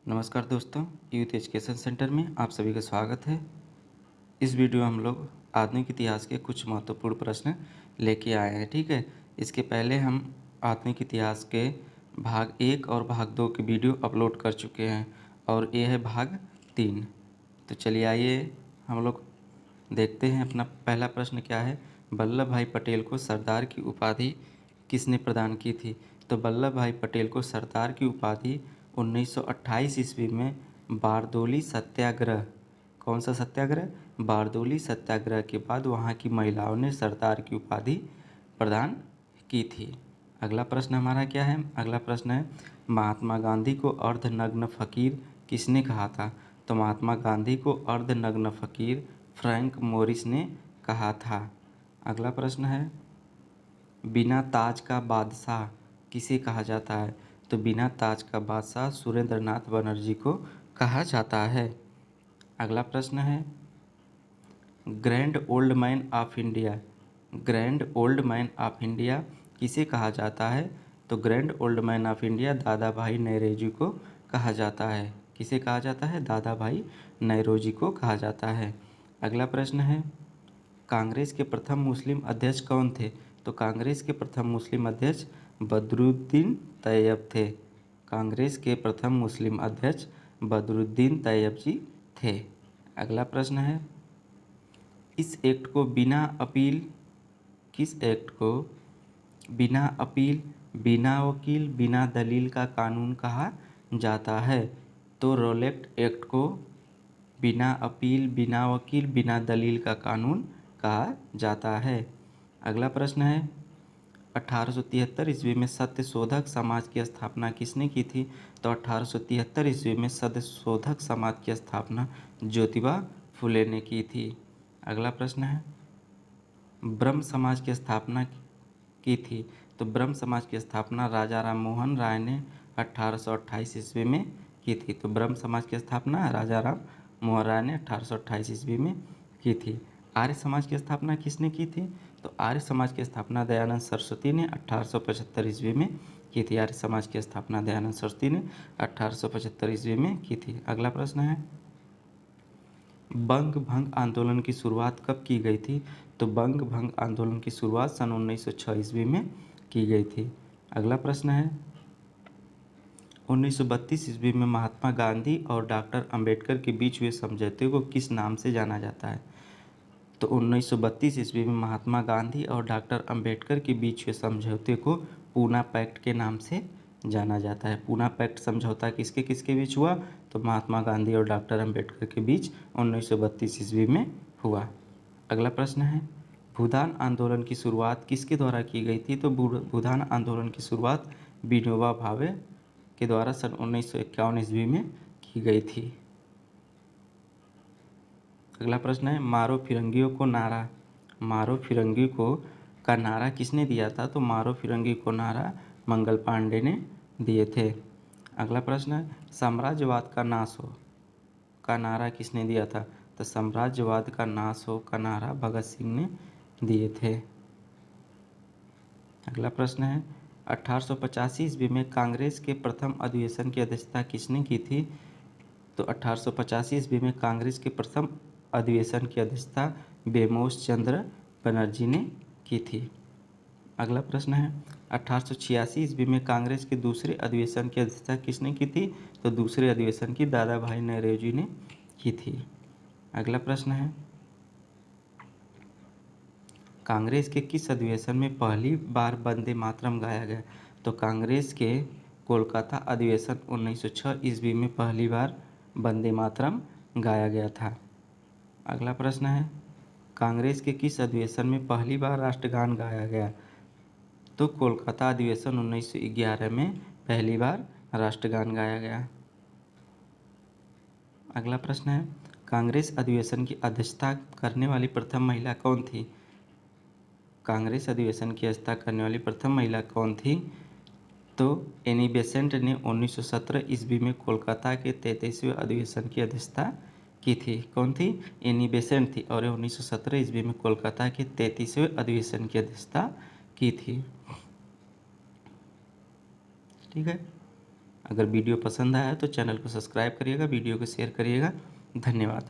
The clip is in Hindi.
नमस्कार दोस्तों, यूथ एजुकेशन सेंटर में आप सभी का स्वागत है। इस वीडियो में हम लोग आधुनिक इतिहास के कुछ महत्वपूर्ण प्रश्न लेके आए हैं। ठीक है, इसके पहले हम आधुनिक इतिहास के भाग 1 और भाग 2 की वीडियो अपलोड कर चुके हैं और ये है भाग 3। तो चलिए आइए हम लोग देखते हैं। अपना पहला प्रश्न क्या है, वल्लभ भाई पटेल को सरदार की उपाधि किसने प्रदान की थी? तो वल्लभ भाई पटेल को सरदार की उपाधि 1928 ईस्वी में बारदोली सत्याग्रह, कौन सा सत्याग्रह? बारदोली सत्याग्रह के बाद वहाँ की महिलाओं ने सरदार की उपाधि प्रदान की थी। अगला प्रश्न हमारा क्या है? अगला प्रश्न है, महात्मा गांधी को अर्धनग्न फकीर किसने कहा था? तो महात्मा गांधी को अर्धनग्न फकीर फ्रैंक मोरिस ने कहा था। अगला प्रश्न है, बिना ताज का बादशाह किसे कहा जाता है? तो बिना ताज का बादशाह सुरेंद्रनाथ बनर्जी को कहा जाता है। अगला प्रश्न है, grand old man of India, grand old man of India किसे कहा जाता है? तो grand old man of India दादा भाई नौरोजी को कहा जाता है। किसे कहा जाता है? दादा भाई नौरोजी को कहा जाता है। अगला प्रश्न है, कांग्रेस के प्रथम मुस्लिम अध्यक्ष कौन थे? तो कांग्रेस के प्रथम मुस्लिम अध्यक्ष बदरुद्दीन तैयब थे। कांग्रेस के प्रथम मुस्लिम अध्यक्ष बदरुद्दीन तैयब जी थे। अगला प्रश्न है, इस एक्ट को बिना अपील, किस एक्ट को बिना अपील, बिना वकील, बिना दलील का कानून कहा जाता है? तो रॉलेट एक्ट को बिना अपील, बिना वकील, बिना दलील का कानून कहा जाता है। अगला प्रश्न है, 1873 ईस्वी में सत्य शोधक समाज की स्थापना किसने की थी? तो 1873 ईस्वी में सत्य शोधक समाज की स्थापना ज्योतिबा फुले ने की थी। अगला प्रश्न है, ब्रह्म समाज की स्थापना की थी? तो ब्रह्म समाज की स्थापना राजा राम मोहन राय ने 1828 ईस्वी में की थी। तो ब्रह्म समाज की स्थापना राजा राम मोहन राय ने 1828 ईस्वी में की थी। आर्य समाज की स्थापना किसने की थी? तो आर्य समाज की स्थापना दयानंद सरस्वती ने 1875 ईस्वी में की थी। आर्य समाज की स्थापना दयानंद सरस्वती ने 1875 ईस्वी में की थी। अगला प्रश्न है, बंग भंग आंदोलन की शुरुआत कब की गई थी? तो बंग भंग आंदोलन की शुरुआत सन 1906 ईस्वी में की गई थी। अगला प्रश्न है, 1932 ईस्वी में महात्मा गांधी और डॉक्टर अंबेडकर के बीच हुए समझौते को किस नाम से जाना जाता है? तो 1932 ईस्वी में महात्मा गांधी और डॉक्टर अंबेडकर के बीच हुए समझौते को पूना पैक्ट के नाम से जाना जाता है। पूना पैक्ट समझौता किसके किसके बीच हुआ? तो महात्मा गांधी और डॉक्टर अंबेडकर के बीच 1932 ईस्वी में हुआ। अगला प्रश्न है, भूदान आंदोलन की शुरुआत किसके द्वारा की गई थी? तो भूदान आंदोलन की शुरुआत विनोबा भावे के द्वारा सन 1951 ईस्वी में की गई थी। अगला प्रश्न है, मारो फिरंगियों को नारा, मारो फिरंगी को का नारा किसने दिया था? तो मारो फिरंगी को नारा मंगल पांडे ने दिए थे। अगला प्रश्न है, साम्राज्यवाद का नाश हो का नारा किसने दिया था? तो साम्राज्यवाद का नाश हो का नारा भगत सिंह ने दिए थे। अगला प्रश्न है, 1885 ईस्वी में कांग्रेस के प्रथम अधिवेशन की अध्यक्षता किसने की थी? तो 1885 ईस्वी में कांग्रेस के प्रथम अधिवेशन की अध्यक्षता बेमोस चंद्र बनर्जी ने की थी। अगला प्रश्न है, 1886 ईस्वी में कांग्रेस के दूसरे अधिवेशन की अध्यक्षता किसने की थी? तो दूसरे अधिवेशन की दादा भाई नौरोजी ने की थी। अगला प्रश्न है, कांग्रेस के किस अधिवेशन में पहली बार वंदे मातरम गाया गया? तो कांग्रेस के कोलकाता अधिवेशन 1906 ईस्वी में पहली बार वंदे मातरम गाया गया था। अगला प्रश्न है, कांग्रेस के किस अधिवेशन में पहली बार राष्ट्रगान गाया गया? तो कोलकाता अधिवेशन 1911 में पहली बार राष्ट्रगान गाया गया। अगला प्रश्न है, कांग्रेस अधिवेशन की अध्यक्षता करने वाली प्रथम महिला कौन थी? कांग्रेस अधिवेशन की अध्यक्षता करने वाली प्रथम महिला कौन थी? तो एनी बेसेंट ने 1917 ईस्वी में कोलकाता के 33वें अधिवेशन की अध्यक्षता की थी। कौन थी? एनी बेसेंट थी और 1917 ईस्वी में कोलकाता के 33वें अधिवेशन की अध्यक्षता की थी। ठीक है। अगर वीडियो पसंद आया तो चैनल को सब्सक्राइब करिएगा, वीडियो को शेयर करिएगा। धन्यवाद।